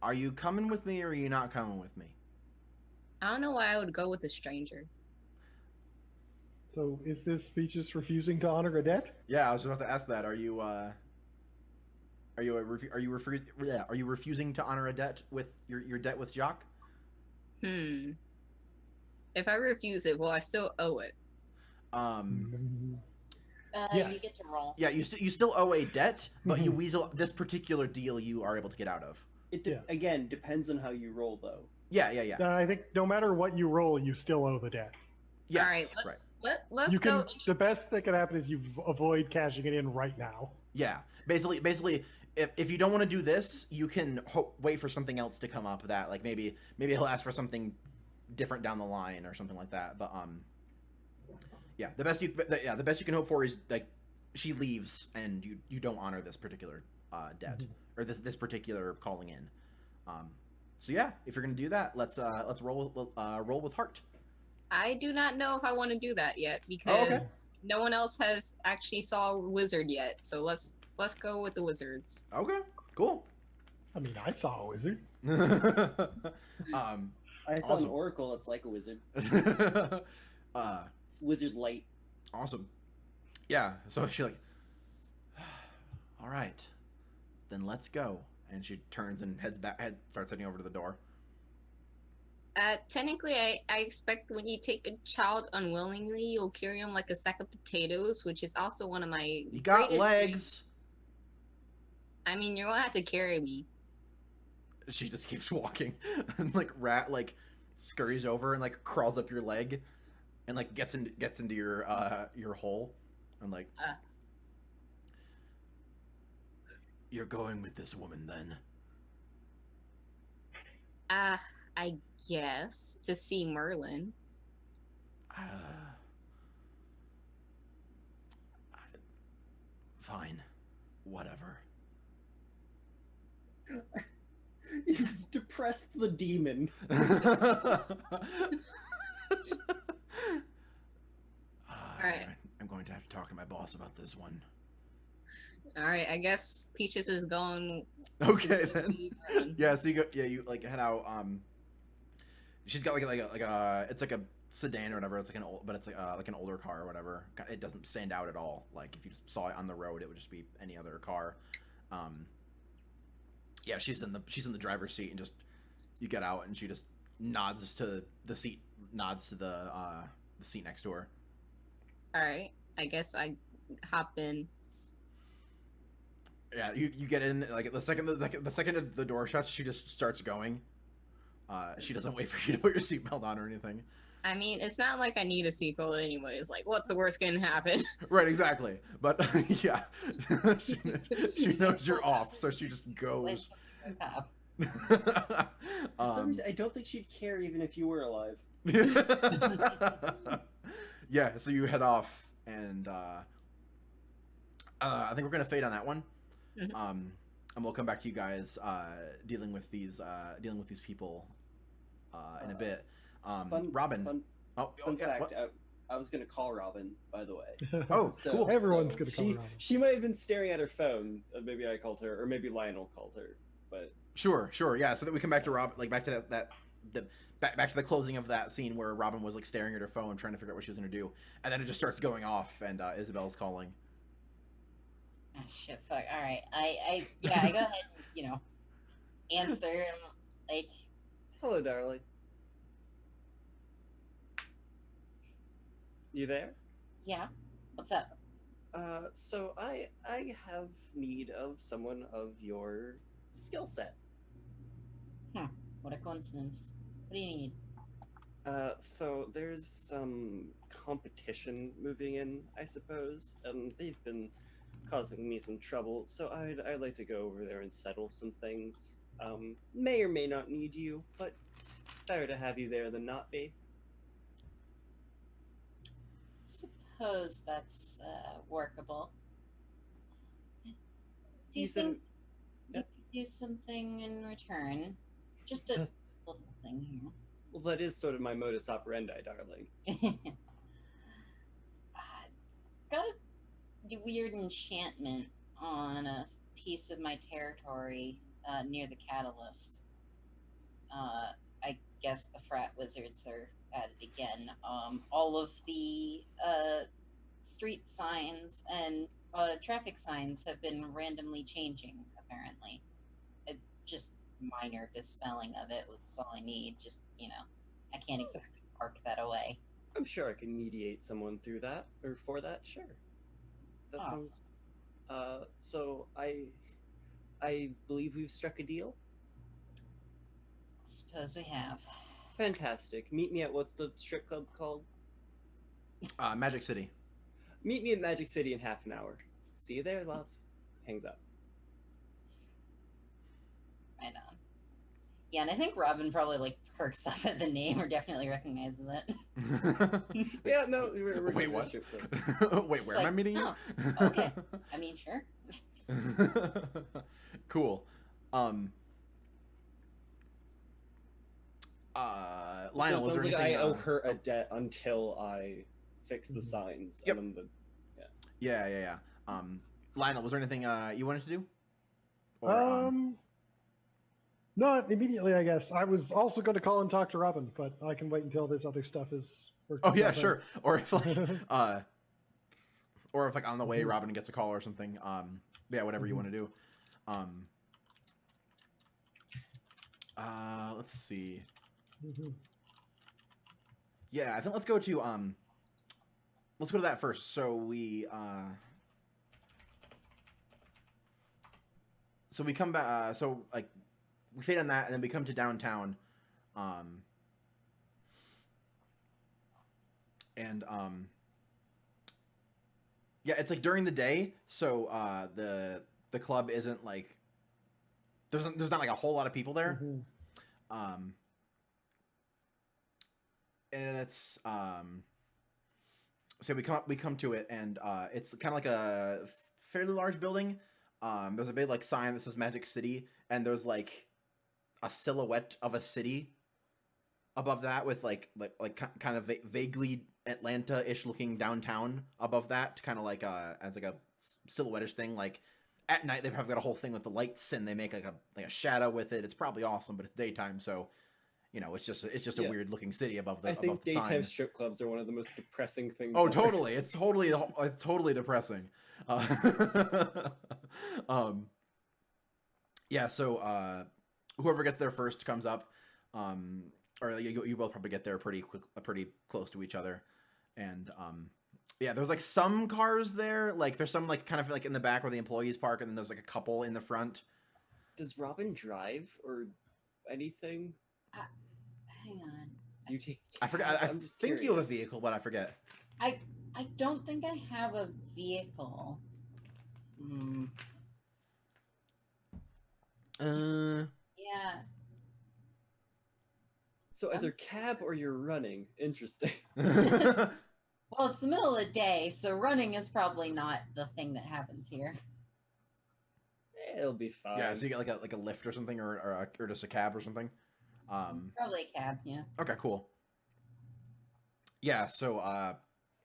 Are you coming with me or are you not coming with me? I don't know why I would go with a stranger. So is this speech just refusing to honor a debt? Yeah, I was about to ask that. Are you refusing to honor a debt with your debt with Jacques? If I refuse it, will I still owe it? Mm, Yeah. You get to roll. Yeah, you still owe a debt, but you Mhm. weasel this particular deal you are able to get out of. Yeah. Again, depends on how you roll, though. Yeah. I think no matter what you roll, you still owe the debt. Yes, All right, right. let's You go. can. The best that can happen is you avoid cashing it in right now. Yeah, basically, if you don't want to do this, you can wait for something else to come up that like maybe he'll ask for something different down the line or something like that. But yeah, the best you can hope for is like she leaves and you don't honor this particular debt or this particular calling in. So yeah, if you're gonna do that, let's roll with heart. I do not know if I want to do that yet Oh, because okay. no one else has actually saw wizard yet. So let's go with the wizards. Okay, cool. I mean, I saw a wizard. I saw an Awesome. oracle. It's like a wizard. uh, It's wizard light. awesome. Yeah. So she like, all right, then let's go. And she turns and starts heading over to the door. Technically, I expect when you take a child unwillingly, you'll carry him like a sack of potatoes, which is also one of my. You got greatest legs. I mean, you're gonna have to carry me. She just keeps walking, and like rat like scurries over and like crawls up your leg, and like gets into your hole, and like. You're going with this woman then? I guess to see Merlin. Fine. Whatever. You've depressed the demon. Right. I'm going to have to talk to my boss about this one. All right, I guess Peaches is going. Okay to then. see Merlin. Yeah, so you like head out. She's got like a it's like a sedan or whatever. It's like but it's like an older car or whatever. It doesn't stand out at all. Like if you just saw it on the road, it would just be any other car. Yeah, she's in the driver's seat, and just you get out, and she just nods to the seat next to her. All right, I guess I hop in. Yeah, you get in like the second the door shuts, she just starts going. She doesn't wait for you to put your seatbelt on or anything. I mean, it's not like I need a seatbelt anyways. Like, what's the worst can happen? Right, exactly. But yeah, she knows you're off, so she just goes. For some reason, I don't think she'd care even if you were alive. Yeah, so you head off, and I think we're gonna fade on that one. Mhm. And we'll come back to you guys dealing with these people in a bit. Robin. Fun fact, what? I was going to call Robin, by the way. Oh, So- cool. Everyone's gonna call she, Robin. She might have been staring at her phone. Maybe I called her, or maybe Lionel called her. But Sure. Yeah, so that we come back to back to back to the closing of that scene where Robin was like staring at her phone trying to figure out what she was gonna do, and then it just starts going off, and Isabel's calling. Ah, shit, fuck. All right. I go ahead and, answer. And, like, hello, darling. You there? yeah, what's up? So I have need of someone of your skill set. What a coincidence. What do you need? So there's some competition moving in, I suppose, and they've been causing me some trouble. So I'd like to go over there and settle some things. May or may not need you, but better to have you there than not be. Suppose that's workable. Do you You said- think yeah. you could do something in return? Just a little thing Well, that is sort of my modus operandi, darling. here. Got a weird enchantment on a piece of my territory near the catalyst. I guess the frat wizards are at it again. All of the street signs and traffic signs have been randomly changing, apparently. Just minor dispelling of it was all I need. Just, I can't exactly park that away. I'm sure I can mediate someone through that or for that. Sure, that Awesome. sounds. So I believe we've struck a deal. Suppose we have. Fantastic. Meet me at what's the strip club called? Magic City. Meet me at Magic City in half an hour. See you there, love. Hangs up. Right on. Yeah, and I think Robin probably like perks up at the name or definitely recognizes it. Yeah, no. We're Wait, going to what? strip club. Wait, Just where am I like, meeting you? oh, okay. I mean, sure. Cool. Lionel, So was it there sounds like anything? I owe her a debt until I fix the signs. Yep. And then Yeah. Lionel, was there anything you wanted to do? Not immediately, I guess. I was also going to call and talk to Robin, but I can wait until this other stuff is working. Oh yeah, out then. sure. Or if like on the way Robin gets a call or something. Yeah, whatever you want to do. Let's see. Mhm. Yeah, I think let's go to that first. So we come back. So like we fade on that, and then we come to downtown. Yeah, it's like during the day, so the club isn't like there's not like a whole lot of people there. Mhm. And it's so we come to it, and it's kind of like a fairly large building. There's a big like sign that says Magic City, and there's like a silhouette of a city above that with like kind of vaguely Atlanta-ish looking downtown above that, kind of like as like a silhouette-ish thing. Like at night they've got a whole thing with the lights, and they make like a shadow with it. It's probably awesome, but it's daytime, so you know it's just a Yeah. weird looking city above the I think the daytime sign. strip clubs are one of the most depressing things. Oh, ever. totally. It's totally depressing. Yeah. So whoever gets there first comes up, or you both probably get there pretty close to each other, and yeah, there's like some cars there. Like there's some like kind of like in the back where the employees park, and then there's like a couple in the front. Does Robin drive or anything? Hang on. Do you take? I forget. I I'm just think you have a curious. vehicle, but I forget. I don't think I have a vehicle. Hmm. Yeah. So either cab or you're running. Interesting. Well, it's the middle of the day, so running is probably not the thing that happens here. It'll be fine. Yeah, so you get like a lift or something, or just a cab or something. Probably a cab, yeah. Okay, cool. Yeah, so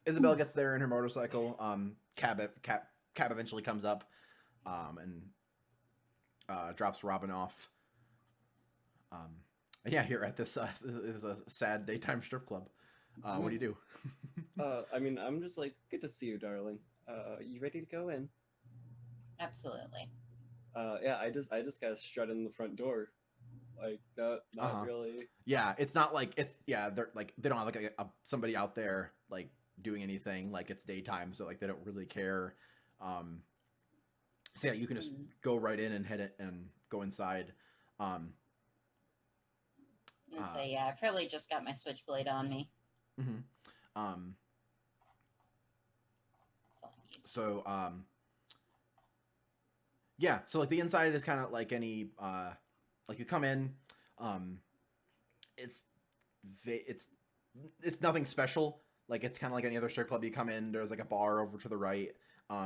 Isabel gets there in her motorcycle. Cab eventually comes up, and drops Robin off. Yeah, here at this is a sad daytime strip club. What do you do? I mean, I'm just like, good to see you, darling. You ready to go in? Absolutely. Yeah, I just gotta strut in the front door, like not really. Yeah, it's not like they're like they don't have like somebody out there like doing anything, like it's daytime, so like they don't really care. So yeah, you can just go right in and head it and go inside. And so yeah, I probably just got my switchblade on me. Mm-hmm. That's all I need. So yeah, so like the inside is kind of like any like you come in, it's nothing special. Like it's kind of like any other strip club. You come in, there's like a bar over to the right.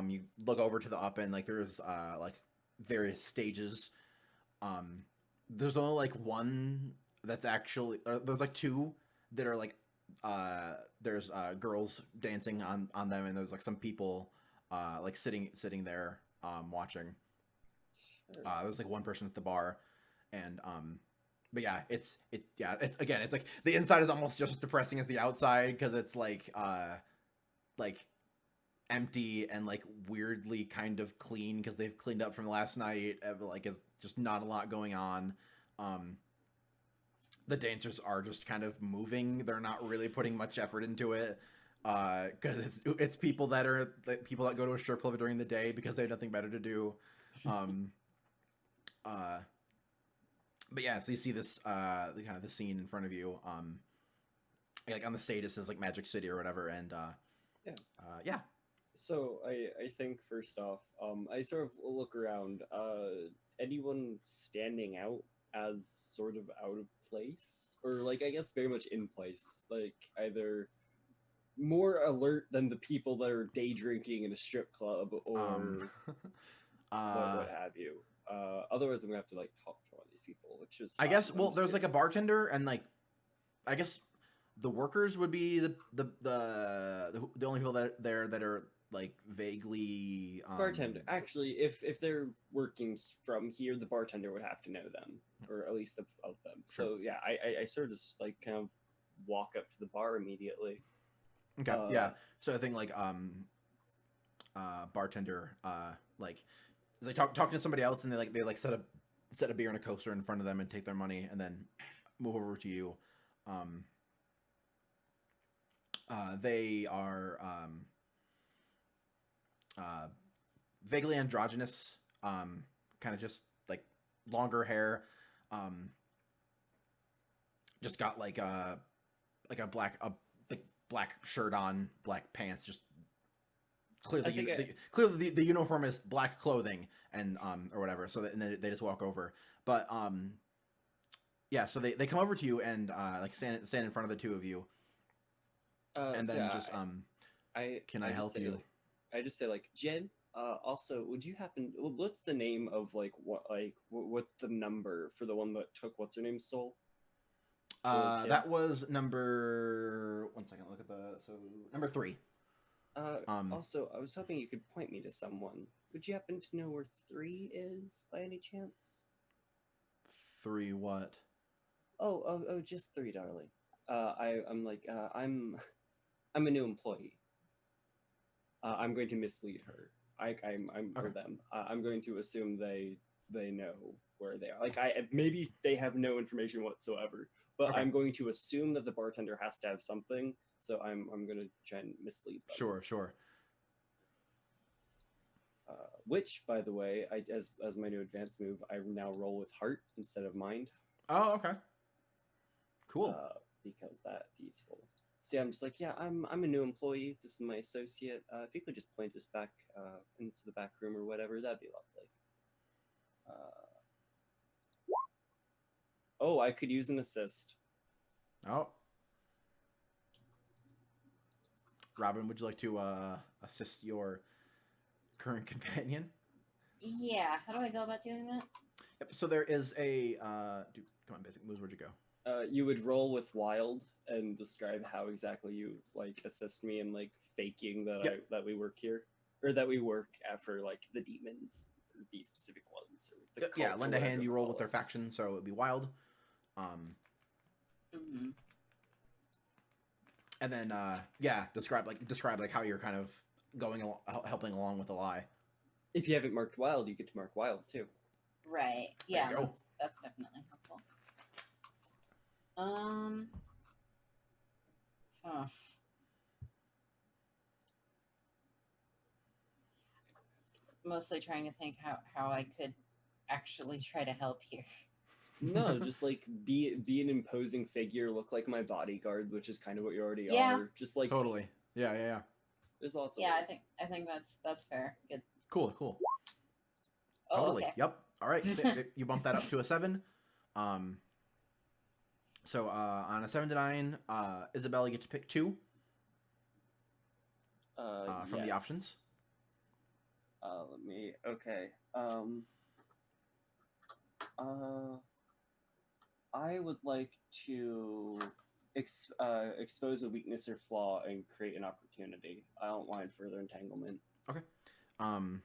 You look over to the up end, like there's like various stages. There's only like one that's actually, or there's like two that are like there's girls dancing on them, and there's like some people like sitting there watching. There's like one person at the bar, and but yeah, it's again, it's like the inside is almost just as depressing as the outside, because it's like empty and like weirdly kind of clean because they've cleaned up from last night. Like it's just not a lot going on. the dancers are just kind of moving. They're not really putting much effort into it. Because it's people that go to a strip club during the day because they have nothing better to do. But yeah, so you see this the scene in front of you. Like on the stage it says like Magic City or whatever, and yeah. So I think first off, I sort of look around. Anyone standing out as sort of out of place, or like I guess very much in place, like either more alert than the people that are day drinking in a strip club or what have you. Otherwise, I'm gonna have to like talk to one of these people, which is I fine. guess. I'm Well, just there's like a gonna- bartender, and like, I guess the workers would be the only people that are like vaguely bartender. Actually, if they're working from here, the bartender would have to know them, or at least of them. Sure. So yeah, I sort of just like kind of walk up to the bar immediately. Okay. Yeah. So I think like bartender like is like talking to somebody else, and they set a beer and a coaster in front of them and take their money and then move over to you. They are vaguely androgynous, kind of just like longer hair, just got like a black shirt on, black pants, just clearly the uniform is black clothing and or whatever. So and then they just walk over, but yeah. So they come over to you and like stand in front of the two of you, and So then yeah, just can I just help say, you? like- I just say like Jen. Also, would you happen? What's the name of what's the number for the one that took what's her name's soul? Okay. That was number. One second. Look at number 3. Also, I was hoping you could point me to someone. Would you happen to know where 3 is by any chance? 3 what? Oh, just 3, darling. I'm a new employee. I'm going to mislead her. I'm or Okay. them. I'm going to assume they know where they are. Like maybe they have no information whatsoever. But Okay. I'm going to assume that the bartender has to have something. So I'm going to try and mislead them. Sure. Which, by the way, as my new advanced move, I now roll with heart instead of mind. Oh, okay. Cool. Because that's useful. So I'm just like, yeah, I'm a new employee. This is my associate. If you could just point us back into the back room or whatever, that'd be lovely. Oh, I could use an assist. Oh. Robin, would you like to assist your current companion? Yeah, how do I go about doing that? Yep. So there is a dude, come on, basic moves. Where'd you go? You would roll with wild and describe how exactly you like assist me in like faking that Yep. that we work here or that we work for like the demons or these specific ones. Or the Yeah, cult or lend a whatever hand. You you roll call with their it. faction, so it'd be wild. Hmm. And then yeah, describe like how you're kind of helping along with the lie. If you haven't marked wild, you get to mark wild too. Right. There Yeah, you go. that's definitely helpful. Huh. Mostly trying to think how I could actually try to help here. No, just like be an imposing figure, look like my bodyguard, which is kind of what you already Yeah. are. Just like Totally. Yeah. there's lots of Yeah, ways. I think that's fair. Good. Cool. Oh, Totally. okay. Yep. All right. You bump that up to a 7. So on a 7 to 9, Isabella, you get to pick 2 from the Yes. options. Let me. Okay. I would like to expose a weakness or flaw and create an opportunity. I don't want further entanglement. Um,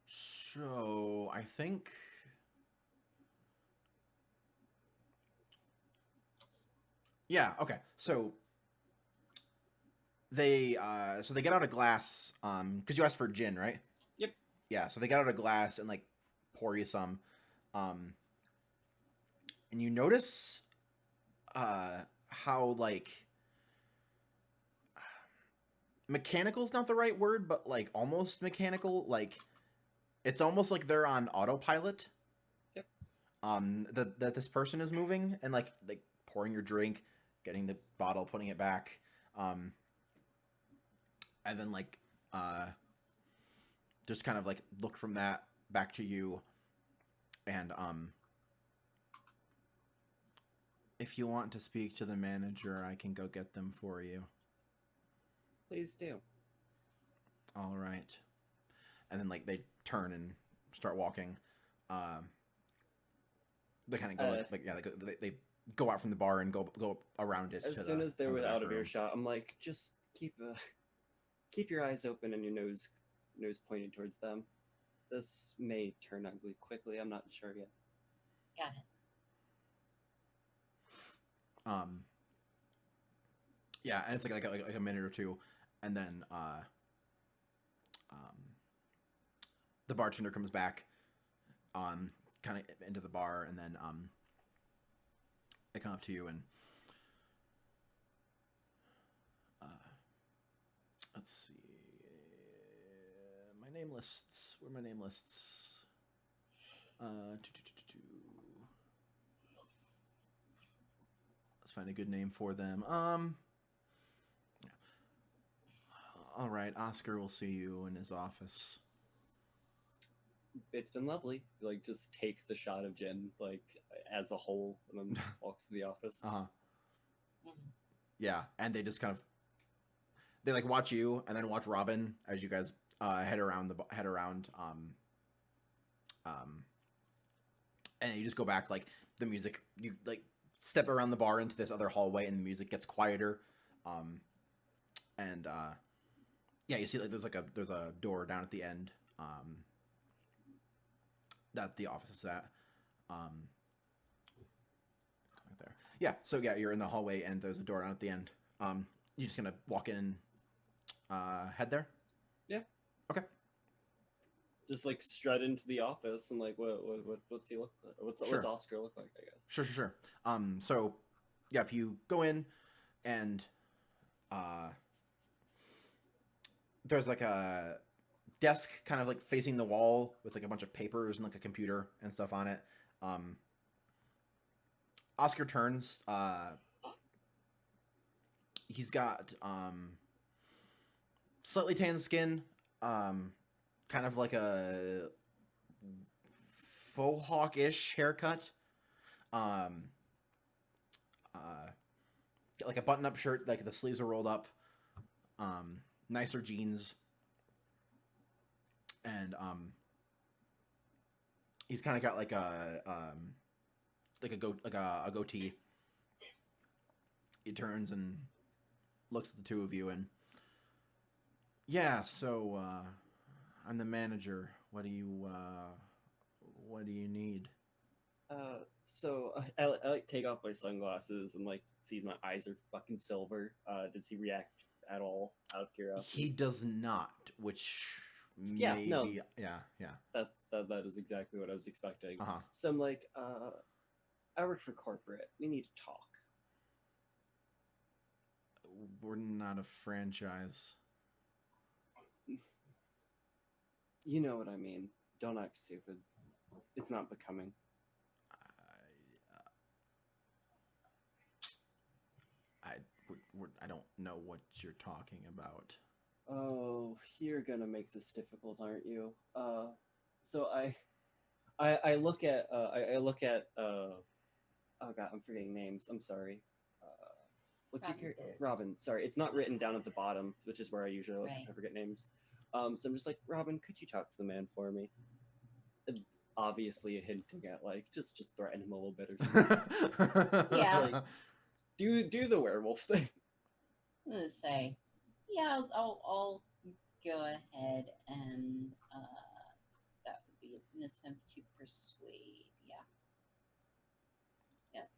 so I think yeah, okay. So they get out a glass because you asked for gin, right? Yep. Yeah, so they got out a glass and like pour you some, and you notice how like mechanical is not the right word, but like almost mechanical. Like it's almost like they're on autopilot. Yep. That this person is moving and like pouring your drink, getting the bottle, putting it back, and then like just kind of like look from that back to you, and if you want to speak to the manager, I can go get them for you. Please do. All right. And then like they turn and start walking. They kind of go they go out from the bar and go around it. As soon as they're from the back out of room. earshot, I'm like, just keep your eyes open and your nose pointed towards them. This may turn ugly quickly. I'm not sure yet. Got it. Yeah, and it's like a minute or two, and then the bartender comes back, kind of into the bar, and then they come up to you and let's see, my name lists. Where are my name lists? Let's find a good name for them. Yeah. All right, Oscar will see you in his office. It's been lovely. He, like, just takes the shot of gin, like, as a whole, and then walks to the office. Uh-huh. Mhm. Yeah, and they just kind of they like watch you and then watch Robin as you guys head around and you just go back, like the music, you like step around the bar into this other hallway and the music gets quieter, and yeah, you see like there's a door down at the end that the office is at. Right there. Yeah, so yeah, you're in the hallway and there's a door down at the end. You just gonna walk in and head there? Yeah. Okay. Just like strut into the office and like what's he look like? What's Sure. Oscar look like, I guess. Sure. So yep, you go in and there's like a desk kind of like facing the wall with like a bunch of papers and like a computer and stuff on it. Oscar turns. He's got slightly tan skin, kind of like a faux hawk-ish haircut. Like a button-up shirt, like the sleeves are rolled up. Nicer jeans, and he's kind of got like a goatee. He turns and looks at the two of you and yeah, so I'm the manager. What do you need? So I like take off my sunglasses and like sees my eyes are fucking silver. Does he react at all out of curiosity? He does not, which Yeah, may no. be yeah. That is exactly what I was expecting. Uh-huh. So I'm like, I work for corporate. We need to talk. We're not a franchise. You know what I mean. Don't act stupid. It's not becoming. I don't know what you're talking about. Oh, you're gonna make this difficult, aren't you? So I look at oh god, I'm forgetting names. I'm sorry. What's your Robin. character? Robin. Sorry, it's not written down at the bottom, which is where I usually look. Right. I forget names. So I'm just like, Robin, could you talk to the man for me? And obviously, hinting at like just threaten him a little bit or something. Yeah. Like, do the werewolf thing. I'm gonna say, yeah, I'll go ahead and that would be an attempt to persuade. Yeah. Yep.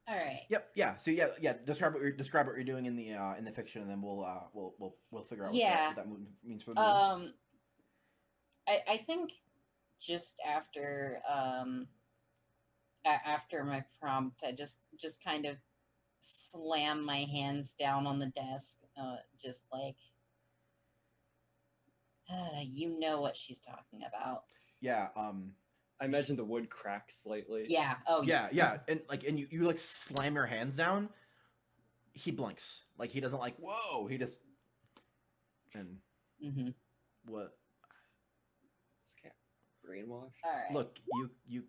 All right. Yep. Yeah. So yeah. Describe what you're doing in the fiction, and then we'll figure out Yeah. what that means for the moves. I think just after after my prompt, I just kind of slam my hands down on the desk, just like, you know what she's talking about. Yeah. I imagine the wood cracks slightly. Yeah. Oh, Yeah. And you like slam your hands down. He blinks. Like he doesn't like, whoa. He just and Mm-hmm. what? This cat brainwash. All right. Look, you.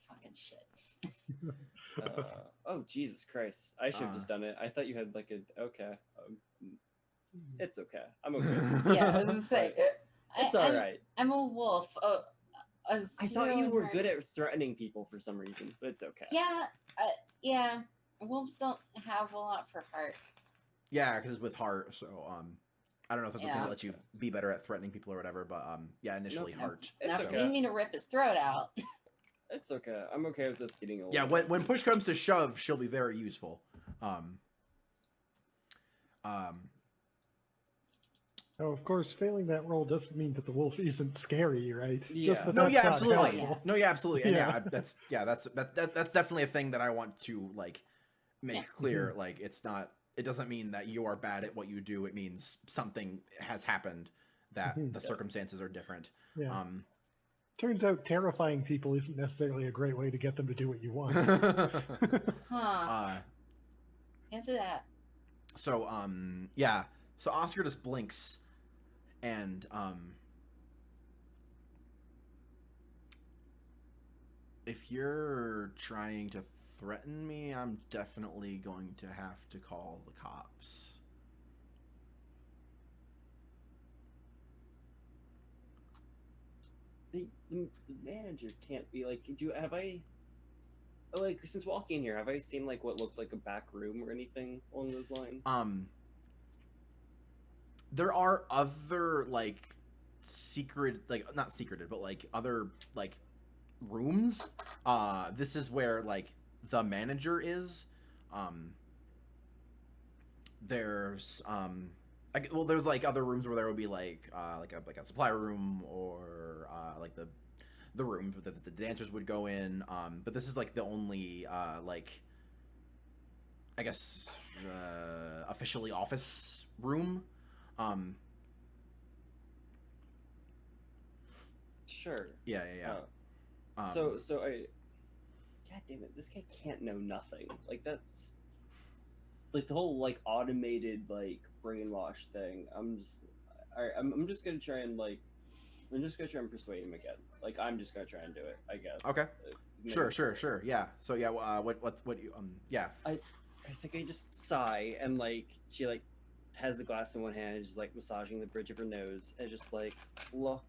Fucking shit. Oh Jesus Christ! I should have just done it. I thought you had like a okay. It's okay. I'm okay. With this. Yeah, I was gonna say. It's all right. I'm a wolf. I thought you were good at threatening people for some reason, but it's okay. Yeah. Yeah. Wolves don't have a lot for heart. Yeah, because it's with heart. So I don't know if that's Yeah. going to let you be better at threatening people or whatever. But yeah, initially Nope. heart. It's Now, okay. we need to rip his throat out. It's okay. I'm okay with this getting a Yeah, little when push comes to shove, she'll be very useful. Oh, of course, failing that roll doesn't mean that the wolf isn't scary, right? Yeah. Just that No, that's yeah, not absolutely. helpful. No, yeah, absolutely. And Yeah. that's definitely a thing that I want to like make Yeah. clear. Like it's not. It doesn't mean that you are bad at what you do. It means something has happened that Mhm. the circumstances are different. Yeah. Turns out terrifying people isn't necessarily a great way to get them to do what you want. Huh. Answer that. So yeah. So Oscar just blinks, and if you're trying to threaten me, I'm definitely going to have to call the cops. The manager can't be like. Since walking in here, have I seen like what looked like a back room or anything along those lines? There are other like secret, like not secreted, but like other like rooms. This is where like the manager is. There's there's like other rooms where there would be like a supply room or like the room that the dancers would go in. But this is like the only like I guess officially office room. Sure. Yeah. So I. God damn it! This guy can't know nothing. Like that's. Like the whole like automated like brainwash thing. I'm just gonna try and like. I'm just gonna try and persuade him again. Like I'm just gonna try and do it. I guess. Okay. Maybe Sure. Yeah. So yeah. What you yeah. I think I just sigh and like she like has the glass in one hand and just like massaging the bridge of her nose and just like, look,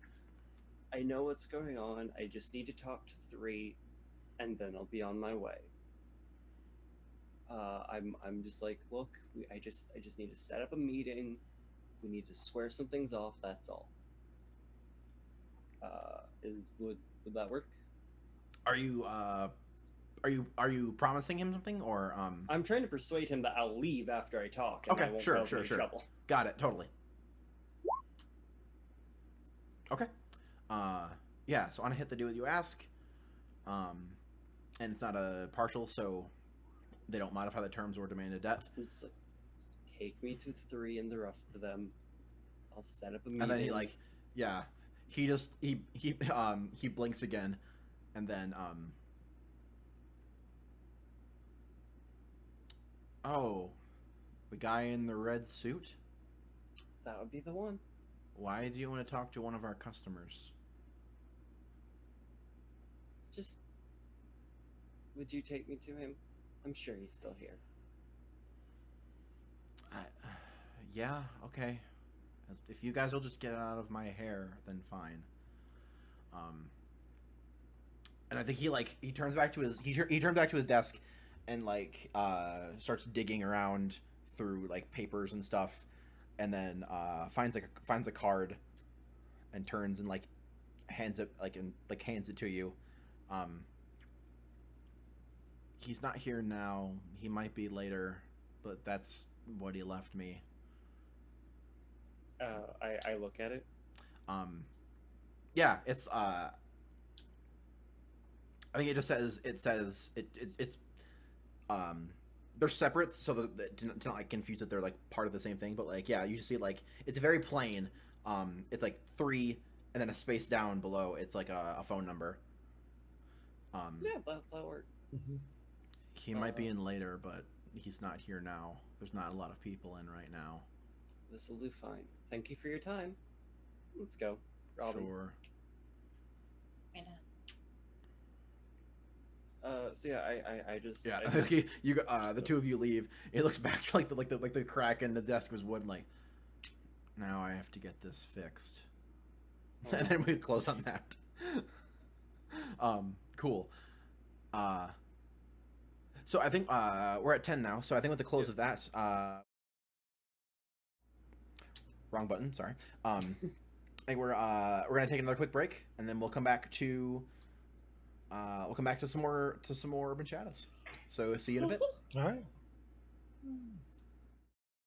I know what's going on. I just need to talk to 3, and then I'll be on my way. I'm just like, look, I just need to set up a meeting. We need to square some things off. That's all. Would that work? Are you promising him something or I'm trying to persuade him that I'll leave after I talk. And Okay, I won't sure, cause sure, any sure. trouble. Got it, totally. Okay. Yeah, so on a hit the do what you ask. And it's not a partial, so they don't modify the terms or demand a debt. It's like, take me to 3 and the rest of them. I'll set up a meeting. And then he like he just he blinks again and then oh, the guy in the red suit? That would be the one. Why do you want to talk to one of our customers? Just, would you take me to him? I'm sure he's still here. Yeah, okay. If you guys will just get out of my hair, then fine. And I think he turns back to his he turns back to his desk, and like starts digging around through like papers and stuff, and then finds a card, and turns and like hands it hands it to you. He's not here now. He might be later, but that's what he left me. I look at it. yeah, it's I think it just says it's they're separate, so that to not like confuse that they're like part of the same thing. But like, yeah, you just see like it's very plain. It's like 3, and then a space down below. It's like a phone number. Yeah, that'll work. Mhm. He might be in later, but he's not here now. There's not a lot of people in right now. This will do fine. Thank you for your time. Let's go, Robin. Sure. Right now. So yeah, I just Yeah, I just- you the two of you leave. It looks back to like the crack in the desk was wood. Like, now I have to get this fixed, and then we close on that. Cool. So I think we're at 10 now. So I think with the close of that, wrong button. Sorry. I think we're gonna take another quick break, and then we'll come back to some more Urban Shadows. So see you in a bit. All right.